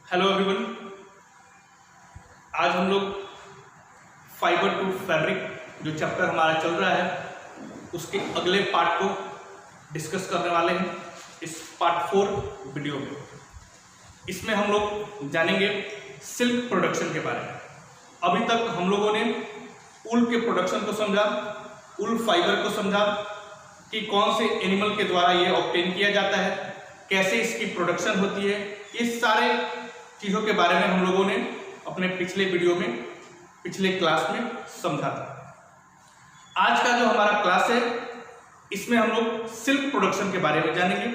Hello everyone. आज हम लोग फाइबर टू फैब्रिक जो चैप्टर हमारा चल रहा है उसके अगले पार्ट को डिस्कस करने वाले हैं इस पार्ट 4 वीडियो में। इसमें हम लोग जानेंगे सिल्क प्रोडक्शन के बारे में। अभी तक हम लोगों ने ऊल के प्रोडक्शन को समझा, ऊल फाइबर को समझा कि कौन से एनिमल के द्वारा ये ऑब्टेन किया जाता है, कैसे इसकी प्रोडक्शन होती है। ये सारे चीज़ों के बारे में हम लोगों ने अपने पिछले वीडियो में, पिछले क्लास में समझा था। आज का जो हमारा क्लास है इसमें हम लोग सिल्क प्रोडक्शन के बारे में जानेंगे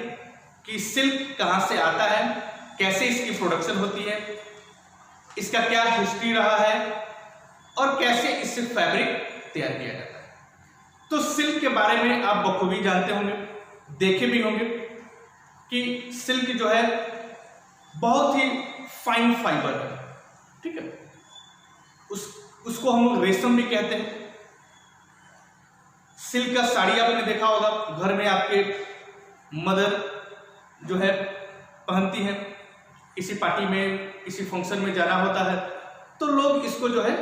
कि सिल्क कहाँ से आता है, कैसे इसकी प्रोडक्शन होती है, इसका क्या हिस्ट्री रहा है और कैसे इससे फैब्रिक तैयार किया जाता है। तो सिल्क के बारे में आप बखूबी जानते होंगे, देखे भी होंगे कि सिल्क जो है बहुत ही फाइन फाइबर है, ठीक है। उसको हम लोग रेशम भी कहते हैं। सिल्क का साड़ी आपने देखा होगा, घर में आपके मदर जो है पहनती है। किसी पार्टी में, किसी फंक्शन में जाना होता है तो लोग इसको जो है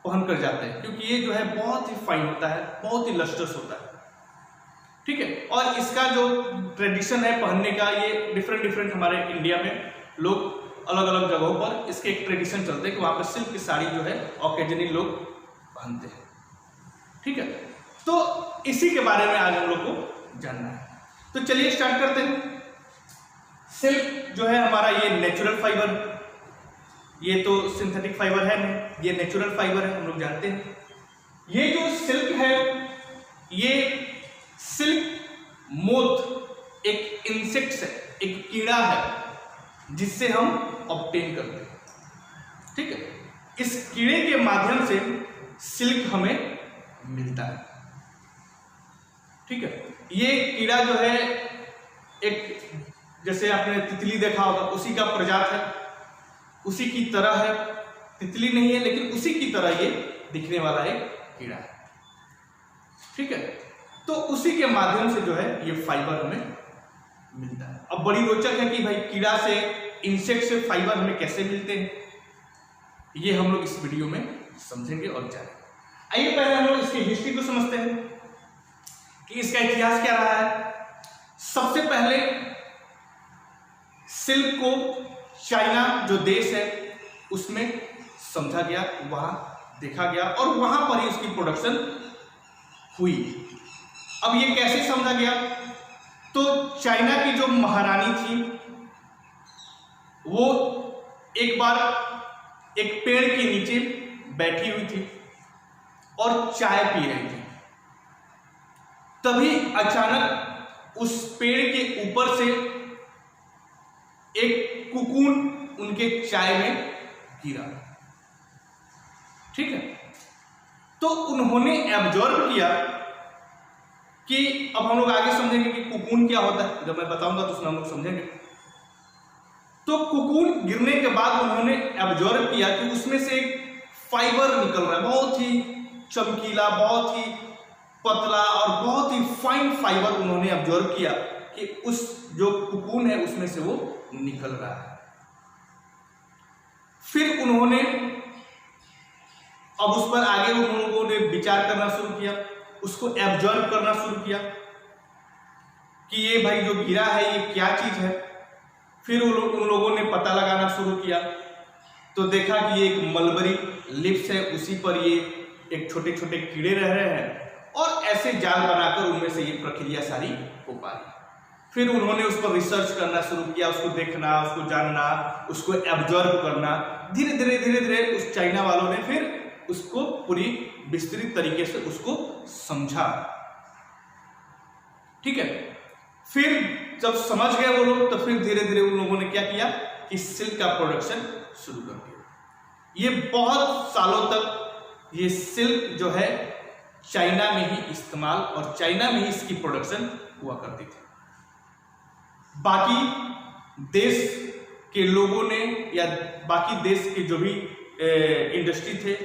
पहन कर जाते हैं, क्योंकि ये जो है बहुत ही फाइन होता है, बहुत ही लस्टर्स होता है, ठीक है। और इसका जो ट्रेडिशन है पहनने का, ये डिफरेंट हमारे इंडिया में लोग अलग अलग जगहों पर इसके एक ट्रेडिशन चलते हैं कि वहाँ पर सिल्क की साड़ी जो है ऑकेजनली लोग पहनते हैं, ठीक है। तो इसी के बारे में आज हम लोग को जानना है। तो चलिए स्टार्ट करते हैं। सिल्क जो है हमारा ये नेचुरल फाइबर, ये तो सिंथेटिक फाइबर है नहीं, ये नेचुरल फाइबर है, हम लोग जानते हैं। ये जो सिल्क है, ये सिल्क मोथ एक इंसेक्ट है, एक कीड़ा है जिससे हम ऑब्टेन करते हैं, ठीक है। इस कीड़े के माध्यम से सिल्क हमें मिलता है, ठीक है। ये कीड़ा जो है एक, जैसे आपने तितली देखा होगा, उसी का प्रजात है, उसी की तरह है। तितली नहीं है लेकिन उसी की तरह ये दिखने वाला एक कीड़ा है, ठीक है। तो उसी के माध्यम से जो है ये फाइबर हमें मिलता है। अब बड़ी रोचक है कि भाई कीड़ा से, इंसेक्ट से फाइबर हमें कैसे मिलते हैं, ये हम लोग इस वीडियो में समझेंगे और जानेंगे। आइए पहले हम लोग इसकी हिस्ट्री को समझते हैं कि इसका इतिहास क्या रहा है। सबसे पहले सिल्क को चाइना जो देश है उसमें समझा गया, वहां देखा गया और वहां पर ही उसकी प्रोडक्शन हुई। अब ये कैसे समझा गया? तो चाइना की जो महारानी थी वो एक बार एक पेड़ के नीचे बैठी हुई थी और चाय पी रही थी। तभी अचानक उस पेड़ के ऊपर से एक कुकून उनके चाय में गिरा, ठीक है। तो उन्होंने ऑब्जर्व किया कि अब हम लोग आगे समझेंगे कि कुकून क्या होता है, जब मैं बताऊंगा तो उसमें हम लोग समझेंगे। तो कुकून गिरने के बाद उन्होंने ऑब्जर्व किया कि उसमें से एक फाइबर निकल रहा है, बहुत ही चमकीला, बहुत ही पतला और बहुत ही फाइन फाइबर उन्होंने ऑब्जर्व किया कि उस जो कुकून है उसमें से वो निकल रहा है। फिर उन्होंने अब उस पर आगे उन लोगों ने विचार करना शुरू किया, उसको ऑब्जर्व करना शुरू किया कि ये भाई जो गिरा है ये क्या चीज है। फिर उन लोगों ने पता लगाना शुरू किया तो देखा कि ये एक मलबरी लिप्स है, उसी पर ये एक छोटे छोटे कीड़े रह रहे हैं और ऐसे जाल बनाकर उनमें से ये प्रक्रिया सारी हो पा रही। फिर उन्होंने उस पर रिसर्च करना शुरू किया, उसको देखना, उसको जानना, उसको ऑब्जर्व करना। धीरे धीरे उस चाइना वालों ने फिर उसको पूरी विस्तृत तरीके से उसको समझा, ठीक है। फिर जब समझ गए वो लोग तो फिर धीरे धीरे उन लोगों ने क्या किया कि सिल्क का प्रोडक्शन शुरू कर दिया। ये बहुत सालों तक ये सिल्क जो है चाइना में ही इस्तेमाल और चाइना में ही इसकी प्रोडक्शन हुआ करती थी। बाकी देश के लोगों ने या बाकी देश के जो भी इंडस्ट्री थे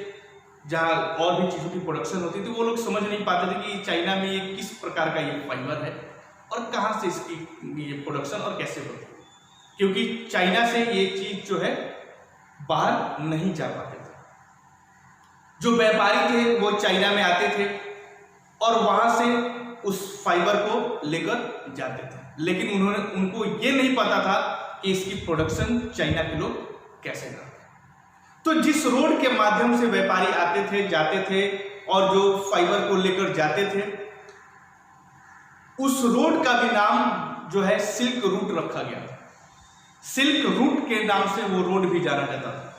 जहाँ और भी चीज़ों की प्रोडक्शन होती थी, वो लोग समझ नहीं पाते थे कि चाइना में ये किस प्रकार का ये फाइबर है और कहाँ से इसकी ये प्रोडक्शन और कैसे होती है। क्योंकि चाइना से ये चीज जो है बाहर नहीं जा पाते थे। जो व्यापारी थे वो चाइना में आते थे और वहां से उस फाइबर को लेकर जाते थे, लेकिन उनको ये नहीं पता था कि इसकी प्रोडक्शन चाइना के लोग कैसे करते। तो जिस रोड के माध्यम से व्यापारी आते थे जाते थे और जो फाइबर को लेकर जाते थे, उस रोड का भी नाम जो है सिल्क रूट रखा गया था। सिल्क रूट के नाम से वो रोड भी जाना जाता था,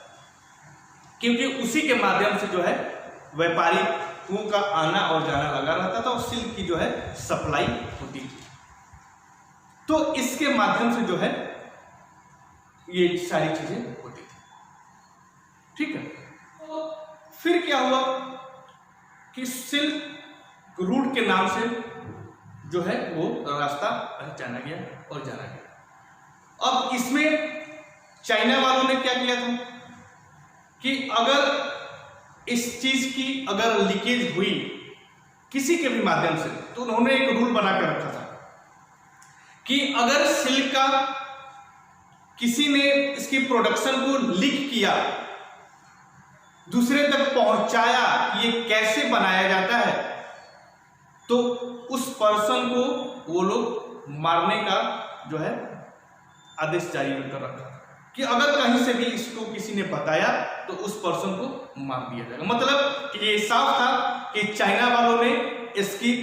क्योंकि उसी के माध्यम से जो है व्यापारियों का आना और जाना लगा रहता था और सिल्क की जो है सप्लाई होती थी। तो इसके माध्यम से जो है ये सारी चीजें होती थी। ठीक है, तो फिर क्या हुआ कि सिल्क रूट के नाम से जो है वो रास्ता पहचाना गया और जाना गया। अब इसमें चाइना वालों ने क्या किया था कि अगर इस चीज की अगर लीकेज हुई किसी के भी माध्यम से, तो उन्होंने एक रूल बना कर रखा था कि अगर सिल्क का किसी ने इसकी प्रोडक्शन को लीक किया, दूसरे तक पहुंचाया कि ये कैसे बनाया जाता है, तो उस पर्सन को वो लोग मारने का जो है आदेश जारी कर रखा कि अगर कहीं से भी इसको किसी ने बताया तो उस पर्सन को मार दिया जाएगा। मतलब कि ये साफ था कि चाइना वालों ने इसकी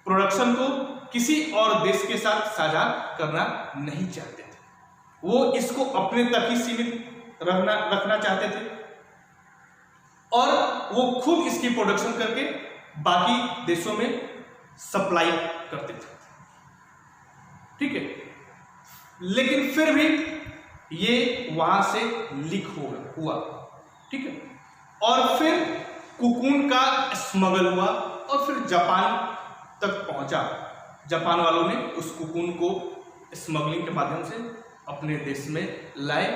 प्रोडक्शन को किसी और देश के साथ साझा करना नहीं चाहते थे, वो इसको अपने तक ही सीमित रखना चाहते थे और वो खुद इसकी प्रोडक्शन करके बाकी देशों में सप्लाई करते थे। ठीक है, लेकिन फिर भी ये वहां से लीक हुआ। ठीक है, और फिर कोकून का स्मगल हुआ और फिर जापान तक पहुंचा। जापान वालों ने उस कोकून को स्मगलिंग के माध्यम से अपने देश में लाए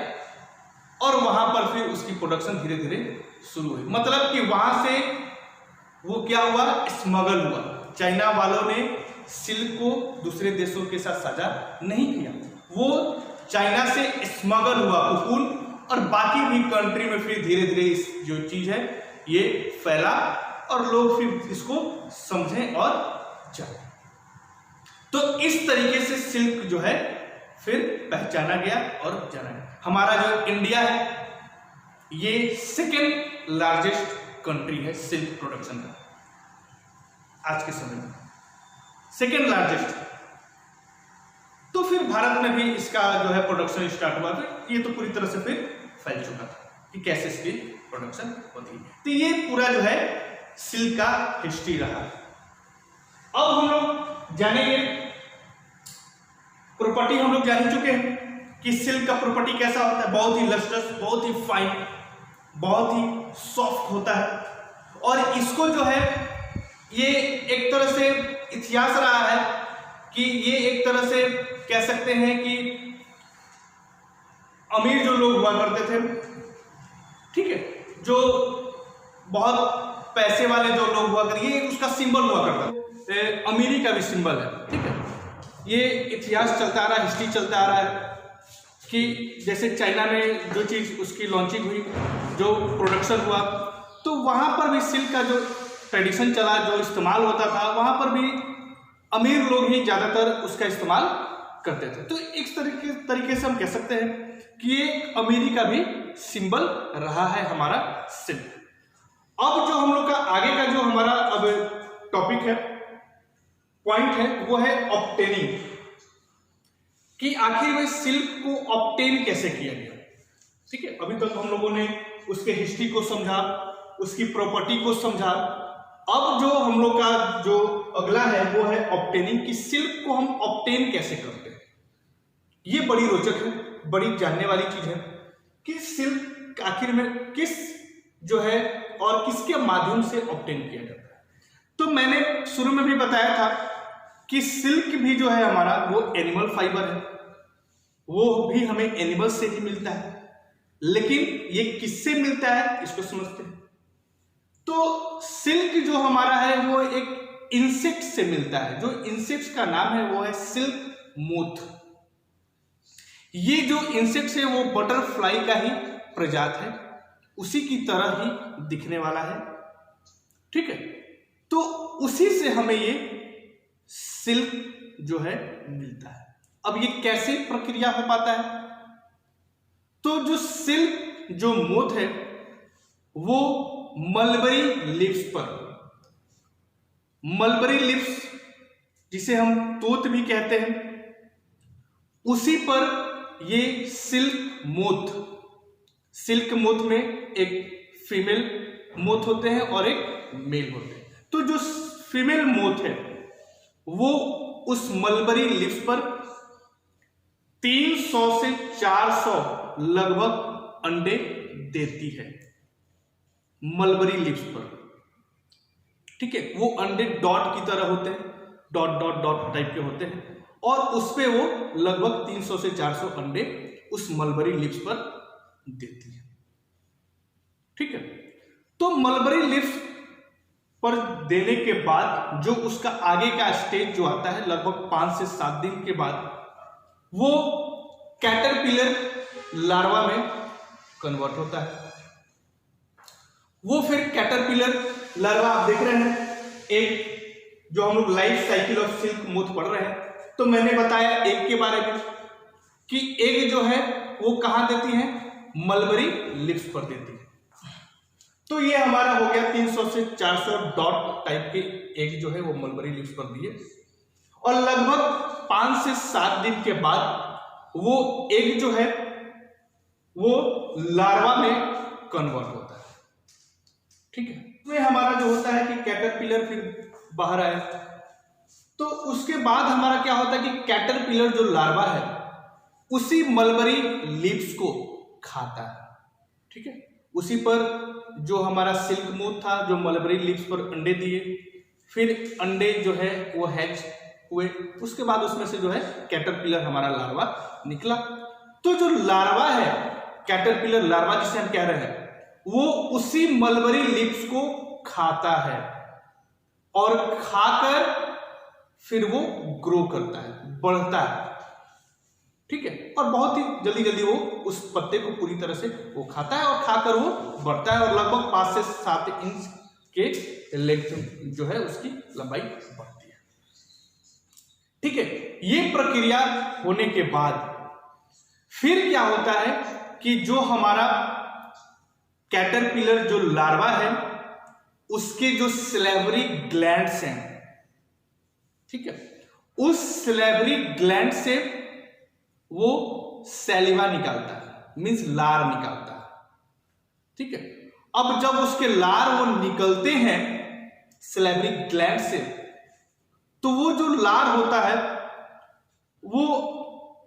और वहां पर फिर उसकी प्रोडक्शन धीरे धीरे शुरू हुई। मतलब कि वहां से वो क्या हुआ, स्मगल हुआ। चाइना वालों ने सिल्क को दूसरे देशों के साथ साझा नहीं किया, वो चाइना से स्मगल हुआ कोकून और बाकी भी कंट्री में फिर धीरे धीरे इस जो चीज है ये फैला और लोग फिर इसको समझें और जाने। तो इस तरीके से सिल्क जो है फिर पहचाना गया और जाना गया। हमारा जो इंडिया है ये सेकेंड लार्जेस्ट कंट्री है सिल्क प्रोडक्शन का, आज के समय में सेकेंड लार्जेस्ट। तो फिर भारत में भी इसका जो है प्रोडक्शन स्टार्ट हुआ, फिर ये तो पूरी तरह से फिर फैल चुका था कि कैसे इसकी प्रोडक्शन होती है। तो ये पूरा जो है सिल्क का हिस्ट्री रहा। अब हम लोग जानेंगे प्रॉपर्टी, हम लोग जान चुके हैं कि सिल्क का प्रॉपर्टी कैसा होता है, बहुत ही लस्ट्रस, बहुत ही फाइन, बहुत ही सॉफ्ट होता है। और इसको जो है ये एक तरह से इतिहास रहा है कि ये एक तरह से कह सकते हैं कि अमीर जो लोग हुआ करते थे, ठीक है, जो बहुत पैसे वाले जो लोग हुआ करते, ये उसका सिंबल हुआ करता, अमीरी का भी सिंबल है। ठीक है, ये इतिहास चलता आ रहा है, हिस्ट्री चलता आ रहा है कि जैसे चाइना में जो चीज़ उसकी लॉन्चिंग हुई, जो प्रोडक्शन हुआ, तो वहाँ पर भी सिल्क का जो ट्रेडिशन चला, जो इस्तेमाल होता था, वहाँ पर भी अमीर लोग ही ज़्यादातर उसका इस्तेमाल करते थे। तो एक तरीके से हम कह सकते हैं कि ये अमीरी का भी सिंबल रहा है हमारा सिल्क। अब जो हम लोग का आगे का जो हमारा अब टॉपिक है, पॉइंट है, वो है ऑब्टेनिंग, कि आखिर में सिल्क को ऑब्टेन कैसे किया गया। ठीक है, अभी तक हम लोगों ने उसके हिस्ट्री को समझा, उसकी प्रॉपर्टी को समझा। अब जो हम लोग का जो अगला है वो है ऑब्टेनिंग, कि सिल्क को हम ऑब्टेन कैसे करते हैं। ये बड़ी रोचक है, बड़ी जानने वाली चीज है कि सिल्क आखिर में किस जो है और किसके माध्यम से ऑब्टेन किया जाता है। तो मैंने शुरू में भी बताया था कि सिल्क भी जो है हमारा वो एनिमल फाइबर है, वो भी हमें एनिमल से ही मिलता है, लेकिन ये किससे मिलता है इसको समझते हैं। तो सिल्क जो हमारा है वो एक इंसेक्ट से मिलता है, जो इंसेक्ट का नाम है वो है सिल्क मोथ। ये जो इंसेक्ट है वो बटरफ्लाई का ही प्रजात है, उसी की तरह ही दिखने वाला है। ठीक है, तो उसी से हमें ये सिल्क जो है मिलता है। अब ये कैसे प्रक्रिया हो पाता है? तो जो सिल्क जो मोथ है वो मलबरी लिप्स पर, मलबरी लिप्स जिसे हम तोत भी कहते हैं, उसी पर ये सिल्क मोथ में एक फीमेल मोथ होते हैं और एक मेल होते हैं। तो जो फीमेल मोथ है वो उस मलबरी लिप्स पर 300 से 400 लगभग अंडे देती है, मलबरी लिप्स पर। ठीक है, वो अंडे डॉट की तरह होते हैं, डॉट डॉट डॉट टाइप के होते हैं, और उस पे वो लगभग 300 से 400 अंडे उस मलबरी लिप्स पर देती है। ठीक है, तो मलबरी लिप्स पर देने के बाद जो उसका आगे का स्टेज जो आता है लगभग 5 से 7 दिन के बाद वो कैटरपिलर लार्वा में कन्वर्ट होता है। वो फिर कैटरपिलर लार्वा आप देख रहे हैं, एक जो हम लोग life cycle of silk moth पढ़ रहे हैं, तो मैंने बताया एग के बारे में कि एग जो है वो कहां देती है? मलबरी लिप्स पर देती है। तो ये हमारा हो गया 300 से 400 डॉट टाइप के एग जो है वो मलबरी लिप्स पर दिए, और लगभग 5 से 7 दिन के बाद वो एग जो है वो लार्वा में कन्वर्ट होता है। ठीक है, तो हमारा जो होता है कि कैटरपिलर फिर बाहर आया, तो उसके बाद हमारा क्या होता है कि कैटरपिलर जो लार्वा है उसी मलबरी लिप्स को खाता है। ठीक है, उसी पर जो हमारा सिल्क मोथ था जो मलबरी लिप्स पर अंडे दिए, फिर अंडे जो है वो हैच हुए, उसके बाद उसमें से जो है कैटरपिलर हमारा लार्वा निकला। तो जो लार्वा है, कैटरपिलर लार्वा जिसे हम कह रहे हैं, वो उसी मलबरी लिप्स को खाता है और खाकर फिर वो ग्रो करता है, बढ़ता है। ठीक है, और बहुत ही जल्दी जल्दी वो उस पत्ते को पूरी तरह से वो खाता है और खाकर वो बढ़ता है, और लगभग 5 से 7 इंच के लेंथ जो है उसकी लंबाई बढ़ती है। ठीक है, ये प्रक्रिया होने के बाद फिर क्या होता है कि जो हमारा कैटरपिलर जो लार्वा है उसके जो सिलेवरी ग्लैंड्स हैं, ठीक है, उस सिलेवरी ग्लैंड से वो सैलिवा निकालता है, मींस लार निकालता है। ठीक है, अब जब उसके लार वो निकलते हैं सिलेवरी ग्लैंड से, तो वो जो लार होता है वो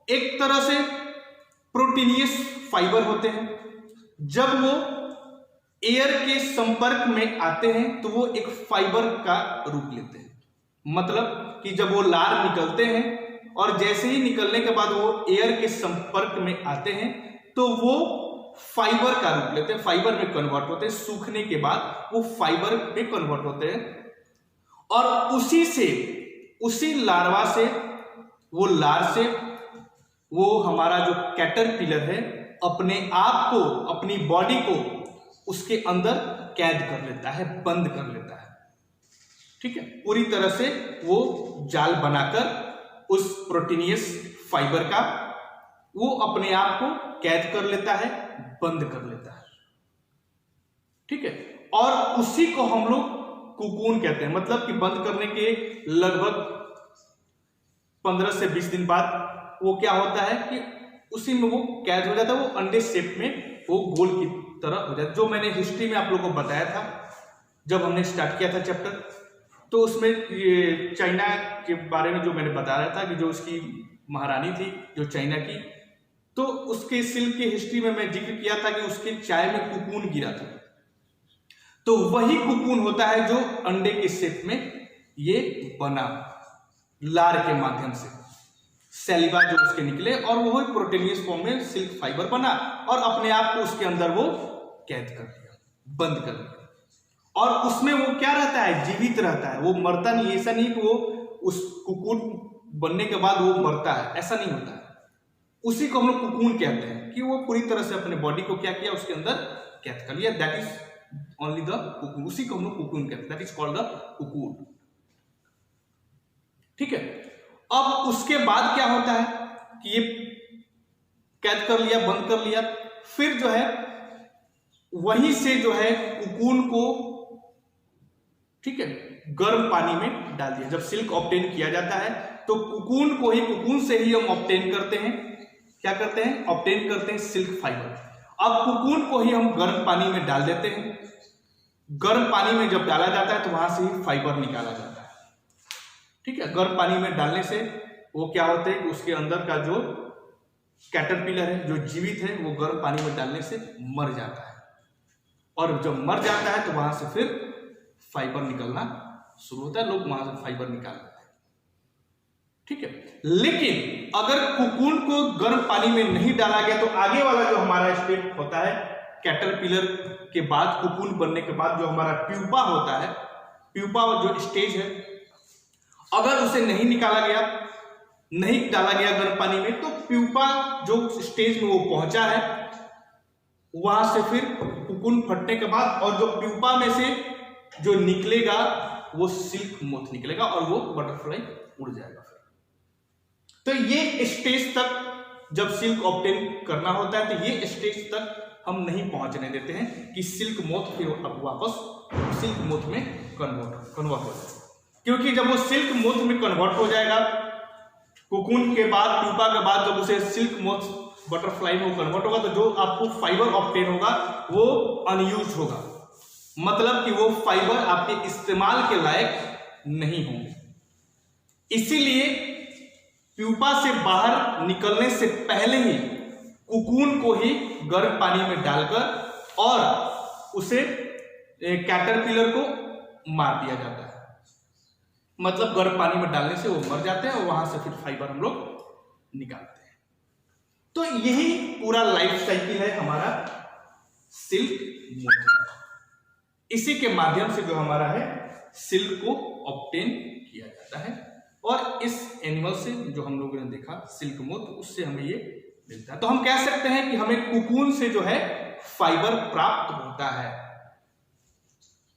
एक तरह से प्रोटीनियस फाइबर होते हैं। जब वो एयर के संपर्क में आते हैं तो वो एक फाइबर का रूप लेते हैं। मतलब कि जब वो लार निकलते हैं और जैसे ही निकलने के बाद वो एयर के संपर्क में आते हैं तो वो फाइबर का रूप लेते हैं, फाइबर में कन्वर्ट होते हैं। सूखने के बाद वो फाइबर में कन्वर्ट होते हैं, और उसी से, उसी लार्वा से, वो लार से वो हमारा जो कैटरपिलर है अपने आप को, अपनी बॉडी को उसके अंदर कैद कर लेता है, बंद कर लेता है। ठीक है, पूरी तरह से वो जाल बनाकर उस प्रोटीनियस फाइबर का वो अपने आप को कैद कर लेता है, बंद कर लेता है। ठीक है, और उसी को हम लोग कुकून कहते हैं। मतलब कि बंद करने के लगभग 15 से 20 दिन बाद वो क्या होता है कि उसी में वो कैद हो जाता है, वो अंडे शेप में वो गोल की तरह हो जाता है। जो मैंने हिस्ट्री में आप लोगों को बताया था जब हमने स्टार्ट किया था चैप्टर, तो उसमें ये चाइना के बारे में जो मैंने बता रहा था कि जो उसकी महारानी थी जो चाइना की, तो उसके सिल्क की हिस्ट्री में मैं जिक्र किया था कि उसके चाय में कुकून गिरा था। तो वही कुकून होता है जो अंडे के शेप में ये बना, लार के माध्यम से सेलिवा जो उसके निकले, और वो प्रोटीनियस फॉर्म में सिल्क फाइबर बना और अपने आप को उसके अंदर वो कैद कर दिया, बंद कर दिया। और उसमें वो क्या रहता है? जीवित रहता है, वो मरता नहीं। ऐसा नहीं कि वो उस कुकून बनने के बाद वो मरता है, ऐसा नहीं होता है। उसी को हम लोग कुकून कहते हैं कि वो पूरी तरह से अपने बॉडी को क्या किया, उसके अंदर कैद कर लिया। That is only the cocoon, उसी को हम लोग कुकून कहते हैं, that is called the cocoon. ठीक है, अब उसके बाद क्या होता है कि ये कैद कर लिया, बंद कर लिया, फिर जो है वहीं से जो है कुकून को, ठीक है, गर्म पानी में डाल दिया। जब सिल्क ऑब्टेन किया जाता है तो कुकून को ही, कुकून से ही हम ऑब्टेन करते हैं, क्या करते हैं, ऑब्टेन करते हैं सिल्क फाइबर। अब कुकून को ही हम गर्म पानी में डाल देते हैं। गर्म पानी में जब डाला जाता है तो वहां से ही फाइबर निकाला जाता है। ठीक है, गर्म पानी में डालने से वो क्या होता है कि उसके अंदर का जो कैटरपिलर है, जो जीवित है, वो गर्म पानी में डालने से मर जाता है, और जब मर जाता है तो वहां से फिर फाइबर निकलना शुरू होता है, लोग वहां से फाइबर निकाल लेते हैं। ठीक है, लेकिन अगर कुकून को गर्म पानी में नहीं डाला गया तो आगे वाला जो हमारा स्टेप होता है, कैटरपिलर के बाद, कुकून बनने के बाद जो हमारा प्यूपा होता है, प्यूपा जो स्टेज है, अगर उसे नहीं निकाला गया, नहीं डाला गया गर्म पानी में, तो प्यूपा जो स्टेज में वो पहुंचा है, वहां से फिर कुकून फटने के बाद और जो प्यूपा में से जो निकलेगा वो सिल्क मोथ निकलेगा और वो बटरफ्लाई उड़ जाएगा। तो ये स्टेज तक जब सिल्क ऑब्टेन करना होता है तो ये स्टेज तक हम नहीं पहुंचने देते हैं कि सिल्क मोथ फिर अब वापस सिल्क मोथ में कन्वर्ट हो जाए, क्योंकि जब वो सिल्क मोथ में कन्वर्ट हो जाएगा, कुकून के बाद, प्यूपा के बाद जब उसे सिल्क मोथ बटरफ्लाई में कन्वर्ट होगा, तो जो आपको फाइबर ऑब्टेन होगा वो अनयूज होगा, मतलब कि वो फाइबर आपके इस्तेमाल के लायक नहीं होंगे। इसीलिए प्यूपा से बाहर निकलने से पहले ही कुकून को ही गर्म पानी में डालकर और उसे कैटरपिलर को मार दिया जाता है, मतलब गर्म पानी में डालने से वो मर जाते हैं और वहां से फिर फाइबर हम लोग निकालते हैं। तो यही पूरा लाइफ साइकिल है हमारा सिल्क मोथ का। इसी के माध्यम से जो हमारा है सिल्क को ऑब्टेन किया जाता है, और इस एनिमल से जो हम लोगों ने देखा सिल्क मोथ, उससे हमें ये मिलता है। तो हम कह सकते हैं कि हमें कुकून से जो है फाइबर प्राप्त होता है।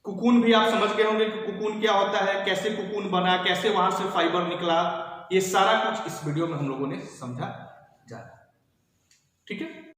कुकून भी आप समझ गए होंगे कि कुकून क्या होता है, कैसे कुकून बना, कैसे वहां से फाइबर निकला, ये सारा कुछ इस वीडियो में हम लोगों ने समझा जाना। ठीक है।